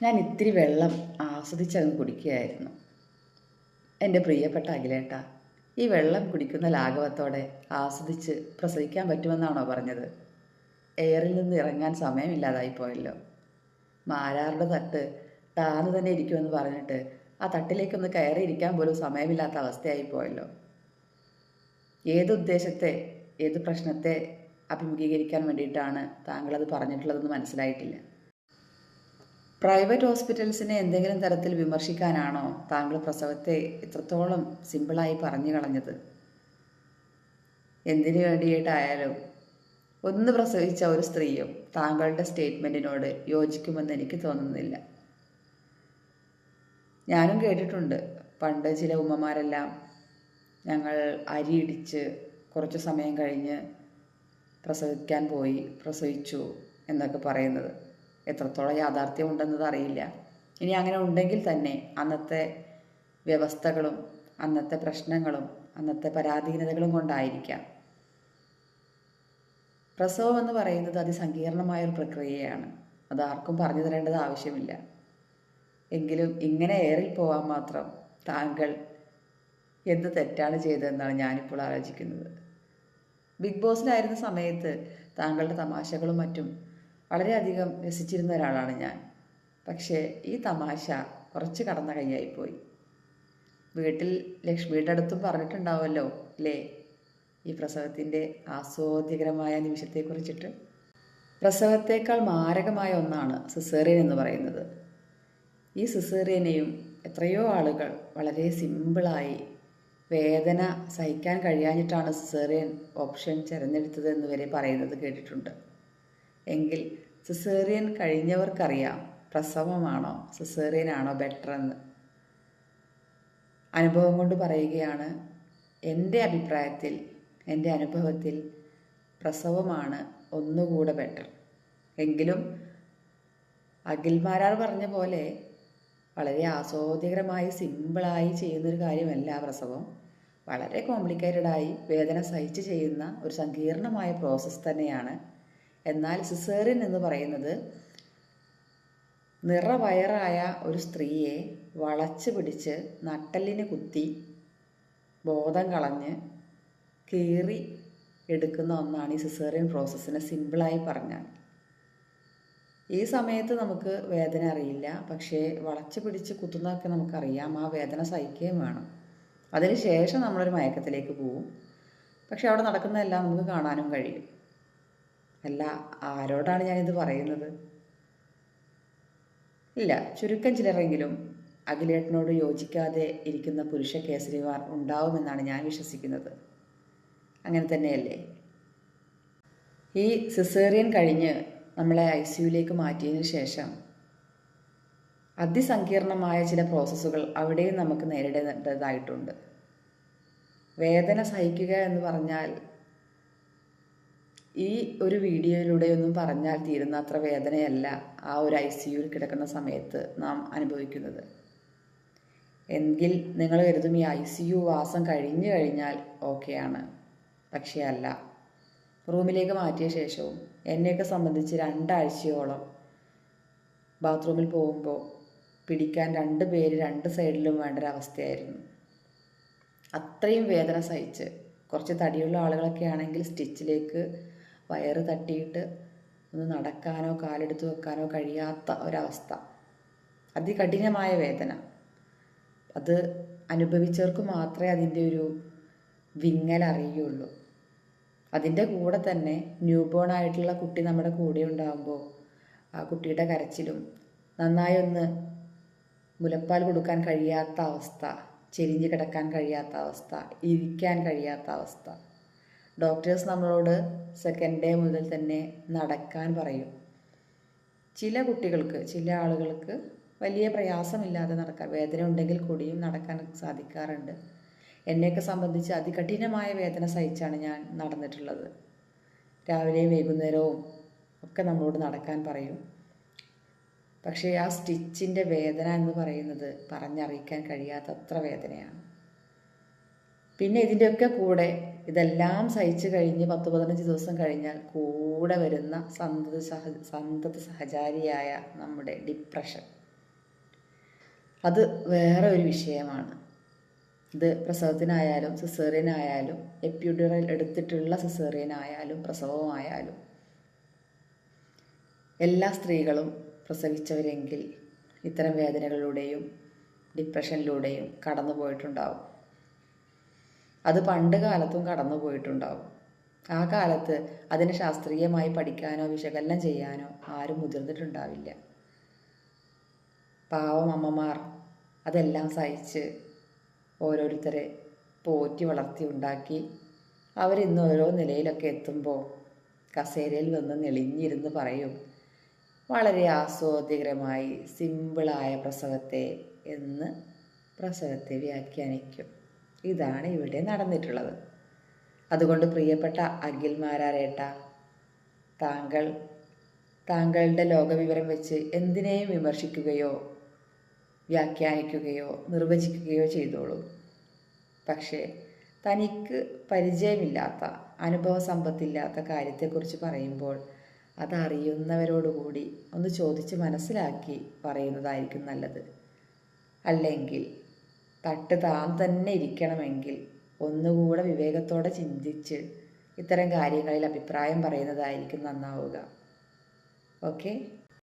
ഞാൻ ഇത്തിരി വെള്ളം ആസ്വദിച്ചങ്ങ് കുടിക്കുകയായിരുന്നു. എൻ്റെ പ്രിയപ്പെട്ട അഖിലേട്ട, ഈ വെള്ളം കുടിക്കുന്ന ലാഘവത്തോടെ ആസ്വദിച്ച് പ്രസവിക്കാൻ പറ്റുമെന്നാണോ പറഞ്ഞത്? എയറിൽ നിന്ന് ഇറങ്ങാൻ സമയമില്ലാതായിപ്പോയല്ലോ. മാരാറുടെ തട്ട് താന്ന് തന്നെ ഇരിക്കുമെന്ന് പറഞ്ഞിട്ട് ആ തട്ടിലേക്കൊന്ന് കയറിയിരിക്കാൻ പോലും സമയമില്ലാത്ത അവസ്ഥയായിപ്പോയല്ലോ. ഏതുദ്ദേശത്തെ, ഏത് പ്രശ്നത്തെ അഭിമുഖീകരിക്കാൻ വേണ്ടിയിട്ടാണ് താങ്കളത് പറഞ്ഞിട്ടുള്ളതെന്ന് മനസ്സിലായിട്ടില്ല. പ്രൈവറ്റ് ഹോസ്പിറ്റൽസിനെ എന്തെങ്കിലും തരത്തിൽ വിമർശിക്കാനാണോ താങ്കൾ പ്രസവത്തെ ഇത്രത്തോളം സിമ്പിളായി പറഞ്ഞു കളഞ്ഞത്? എന്തിനു വേണ്ടിയിട്ടായാലും ഒന്ന് പ്രസവിച്ച ഒരു സ്ത്രീയും താങ്കളുടെ സ്റ്റേറ്റ്മെൻറ്റിനോട് യോജിക്കുമെന്ന് എനിക്ക് തോന്നുന്നില്ല. ഞാനും കേട്ടിട്ടുണ്ട്, പണ്ട് ചില ഉമ്മമാരെല്ലാം ഞങ്ങൾ അരിയിടിച്ച് കുറച്ച് സമയം കഴിഞ്ഞ് പ്രസവിക്കാൻ പോയി, പ്രസവിച്ചു എന്നൊക്കെ പറയുന്നത്. എത്രത്തോളം യാഥാർത്ഥ്യമുണ്ടെന്നത് അറിയില്ല. ഇനി അങ്ങനെ ഉണ്ടെങ്കിൽ തന്നെ അന്നത്തെ വ്യവസ്ഥകളും അന്നത്തെ പ്രശ്നങ്ങളും അന്നത്തെ പരാധീനതകളും കൊണ്ടായിരിക്കാം. പ്രസവം എന്ന് പറയുന്നത് അതിസങ്കീർണമായൊരു പ്രക്രിയയാണ്. അത് ആർക്കും പറഞ്ഞു തരേണ്ടത് ആവശ്യമില്ല. എങ്കിലും ഇങ്ങനെ ഏറിൽ പോകാൻ മാത്രം താങ്കൾ എന്ത് തെറ്റാണ് ചെയ്തതെന്നാണ് ഞാനിപ്പോൾ ആലോചിക്കുന്നത്. ബിഗ് ബോസിലായിരുന്ന സമയത്ത് താങ്കളുടെ തമാശകളും മറ്റും വളരെയധികം രസിച്ചിരുന്ന ഒരാളാണ് ഞാൻ. പക്ഷേ ഈ തമാശ കുറച്ച് കടന്ന കൈയായിപ്പോയി. വീട്ടിൽ ലക്ഷ്മിയുടെ അടുത്തും പറഞ്ഞിട്ടുണ്ടാവുമല്ലോ അല്ലേ ഈ പ്രസവത്തിൻ്റെ ആസ്വാദ്യകരമായ നിമിഷത്തെക്കുറിച്ചിട്ട്. പ്രസവത്തേക്കാൾ മാരകമായ ഒന്നാണ് സിസേറിയൻ എന്ന് പറയുന്നത്. ഈ സിസേറിയനെയും എത്രയോ ആളുകൾ വളരെ സിമ്പിളായി വേദന സഹിക്കാൻ കഴിയാഞ്ഞിട്ടാണ് സിസേറിയൻ ഓപ്ഷൻ തിരഞ്ഞെടുത്തത് എന്ന് വരെ പറയുന്നത് കേട്ടിട്ടുണ്ട്. എങ്കിൽ സിസേറിയൻ കഴിഞ്ഞവർക്കറിയാം പ്രസവമാണോ സിസേറിയനാണോ ബെറ്റർ എന്ന്. അനുഭവം കൊണ്ട് പറയുകയാണ്, എൻ്റെ അഭിപ്രായത്തിൽ, എൻ്റെ അനുഭവത്തിൽ പ്രസവമാണ് ഒന്നുകൂടെ ബെറ്റർ. എങ്കിലും അഖിൽമാരാർ പറഞ്ഞ പോലെ വളരെ ആസ്വാദ്യകരമായി സിമ്പിളായി ചെയ്യുന്നൊരു കാര്യമല്ല പ്രസവം. വളരെ കോംപ്ലിക്കേറ്റഡായി വേദന സഹിച്ച് ചെയ്യുന്ന ഒരു സങ്കീർണമായ പ്രോസസ്സ് തന്നെയാണ്. എന്നാൽ സിസേറിയൻ എന്ന് പറയുന്നത് നിറവയറായ ഒരു സ്ത്രീയെ വളച്ച് പിടിച്ച് നട്ടെല്ലിന് കുത്തി ബോധം കളഞ്ഞ് കീറി എടുക്കുന്ന ഒന്നാണ് ഈ സിസേറിയൻ പ്രോസസ്സിനെ സിമ്പിളായി പറഞ്ഞാൽ. ഈ സമയത്ത് നമുക്ക് വേദന അറിയില്ല, പക്ഷേ വളച്ച് പിടിച്ച് കുത്തുന്നതൊക്കെ നമുക്കറിയാം. ആ വേദന സഹിക്കുകയും വേണം. അതിന് ശേഷം നമ്മളൊരു മയക്കത്തിലേക്ക് പോവും. പക്ഷെ അവിടെ നടക്കുന്നതെല്ലാം നമുക്ക് കാണാനും കഴിയും. അല്ല, ആരോടാണ് ഞാനിത് പറയുന്നത്? ഇല്ല, ചുരുക്കം ചിലരെങ്കിലും അഖിലേട്ടനോട് യോജിക്കാതെ ഇരിക്കുന്ന പുരുഷ കേസരിമാർ ഉണ്ടാവുമെന്നാണ് ഞാൻ വിശ്വസിക്കുന്നത്. അങ്ങനെ തന്നെയല്ലേ? ഈ സിസേറിയൻ കഴിഞ്ഞ് നമ്മളെ ICUയിലേക്ക് മാറ്റിയതിന് ശേഷം അതിസങ്കീർണമായ ചില പ്രോസസ്സുകൾ അവിടെയും നമുക്ക് നേരിടേണ്ടതായിട്ടുണ്ട്. വേദന സഹിക്കുക എന്ന് പറഞ്ഞാൽ ഈ ഒരു വീഡിയോയിലൂടെയൊന്നും പറഞ്ഞാൽ തീരുന്ന അത്ര വേദനയല്ല ആ ഒരു ICUയിൽ കിടക്കുന്ന സമയത്ത് നാം അനുഭവിക്കുന്നത്. എങ്കിൽ നിങ്ങൾ കരുതും ഈ ICU വാസം കഴിഞ്ഞു കഴിഞ്ഞാൽ ഓക്കെയാണ്. പക്ഷേ അല്ല. റൂമിലേക്ക് മാറ്റിയ ശേഷവും എന്നെയൊക്കെ സംബന്ധിച്ച് 2 ആഴ്ചയോളം ബാത്റൂമിൽ പോകുമ്പോൾ പിടിക്കാൻ 2 പേര് 2 സൈഡിലും വേണ്ട ഒരവസ്ഥയായിരുന്നു. അത്രയും വേദന സഹിച്ച്, കുറച്ച് തടിയുള്ള ആളുകളൊക്കെ ആണെങ്കിൽ സ്റ്റിച്ചിലേക്ക് വയറ് തട്ടിയിട്ട് ഒന്ന് നടക്കാനോ കാലെടുത്ത് വെക്കാനോ കഴിയാത്ത ഒരവസ്ഥ. അതികഠിനമായ വേദന. അത് അനുഭവിച്ചവർക്ക് മാത്രമേ അതിൻ്റെ ഒരു വിങ്ങൽ അറിയുള്ളൂ. അതിൻ്റെ കൂടെ തന്നെ ന്യൂ ബോൺ ആയിട്ടുള്ള കുട്ടി നമ്മുടെ കൂടെ ഉണ്ടാകുമ്പോൾ ആ കുട്ടിയുടെ കരച്ചിലും, നന്നായി ഒന്ന് മുലപ്പാൽ കൊടുക്കാൻ കഴിയാത്ത അവസ്ഥ, ചെരിഞ്ഞ് കിടക്കാൻ കഴിയാത്ത അവസ്ഥ, ഇരിക്കാൻ കഴിയാത്ത അവസ്ഥ. ഡോക്ടേഴ്സ് നമ്മളോട് സെക്കൻഡ് ഡേ മുതൽ തന്നെ നടക്കാൻ പറയും. ചില കുട്ടികൾക്ക്, ചില ആളുകൾക്ക് വലിയ പ്രയാസമില്ലാതെ നടക്കാൻ, വേദന ഉണ്ടെങ്കിൽ കൂടിയും നടക്കാൻ സാധിക്കാറുണ്ട്. എന്നെയൊക്കെ സംബന്ധിച്ച് അതികഠിനമായ വേദന സഹിച്ചാണ് ഞാൻ നടന്നിട്ടുള്ളത്. രാവിലെയും വൈകുന്നേരവും ഒക്കെ നമ്മളോട് നടക്കാൻ പറയും. പക്ഷേ ആ സ്റ്റിച്ചിൻ്റെ വേദന എന്ന് പറയുന്നത് പറഞ്ഞറിയിക്കാൻ കഴിയാത്തത്ര വേദനയാണ്. പിന്നെ ഇതിൻ്റെയൊക്കെ കൂടെ ഇതെല്ലാം സഹിച്ച് കഴിഞ്ഞ് 10-15 ദിവസം കഴിഞ്ഞാൽ കൂടെ വരുന്ന സന്തത സഹചാരിയായ നമ്മുടെ ഡിപ്രഷൻ. അത് വേറെ ഒരു വിഷയമാണ്. ഇത് പ്രസവത്തിനായാലും സിസേറിയനായാലും എപ്പിഡ്യൂറൽ എടുത്തിട്ടുള്ള സിസേറിയനായാലും പ്രസവമായാലും എല്ലാ സ്ത്രീകളും പ്രസവിച്ചവരെങ്കിൽ ഇത്തരം വേദനകളിലൂടെയും ഡിപ്രഷനിലൂടെയും കടന്നു പോയിട്ടുണ്ടാവും. അത് പണ്ട് കാലത്തും കടന്നു പോയിട്ടുണ്ടാവും. ആ കാലത്ത് അതിനെ ശാസ്ത്രീയമായി പഠിക്കാനോ വിശകലനം ചെയ്യാനോ ആരും മുതിർന്നിട്ടുണ്ടാവില്ല. പാവം അമ്മമാർ അതെല്ലാം സഹിച്ച് ഓരോരുത്തരെ പോറ്റി വളർത്തി ഉണ്ടാക്കി അവരിന്ന് ഓരോ നിലയിലൊക്കെ എത്തുമ്പോൾ കസേരയിൽ വന്ന് നെളിഞ്ഞിരുന്ന് പറയും, വളരെ ആസ്വാദ്യകരമായി സിമ്പിളായ പ്രസവത്തെ എന്ന് പ്രസവത്തെ വ്യാഖ്യാനിക്കും. ഇതാണ് ഇവിടെ നടന്നിട്ടുള്ളത്. അതുകൊണ്ട് പ്രിയപ്പെട്ട അഖിൽമാരാരേട്ട, താങ്കളുടെ ലോകവിവരം വെച്ച് എന്തിനേയും വിമർശിക്കുകയോ വ്യാഖ്യാനിക്കുകയോ നിർവചിക്കുകയോ ചെയ്തോളൂ. പക്ഷേ തനിക്ക് പരിചയമില്ലാത്ത അനുഭവസമ്പത്തില്ലാത്ത കാര്യത്തെക്കുറിച്ച് പറയുമ്പോൾ അതറിയുന്നവരോടുകൂടി ഒന്ന് ചോദിച്ച് മനസ്സിലാക്കി പറയുന്നതായിരിക്കും നല്ലത്. അല്ലെങ്കിൽ തട്ട് താൻ തന്നെ ഇരിക്കണമെങ്കിൽ ഒന്നുകൂടെ വിവേകത്തോടെ ചിന്തിച്ച് ഇത്തരം കാര്യങ്ങളിൽ അഭിപ്രായം പറയുന്നതായിരിക്കും നന്നാവുക. ഓക്കെ.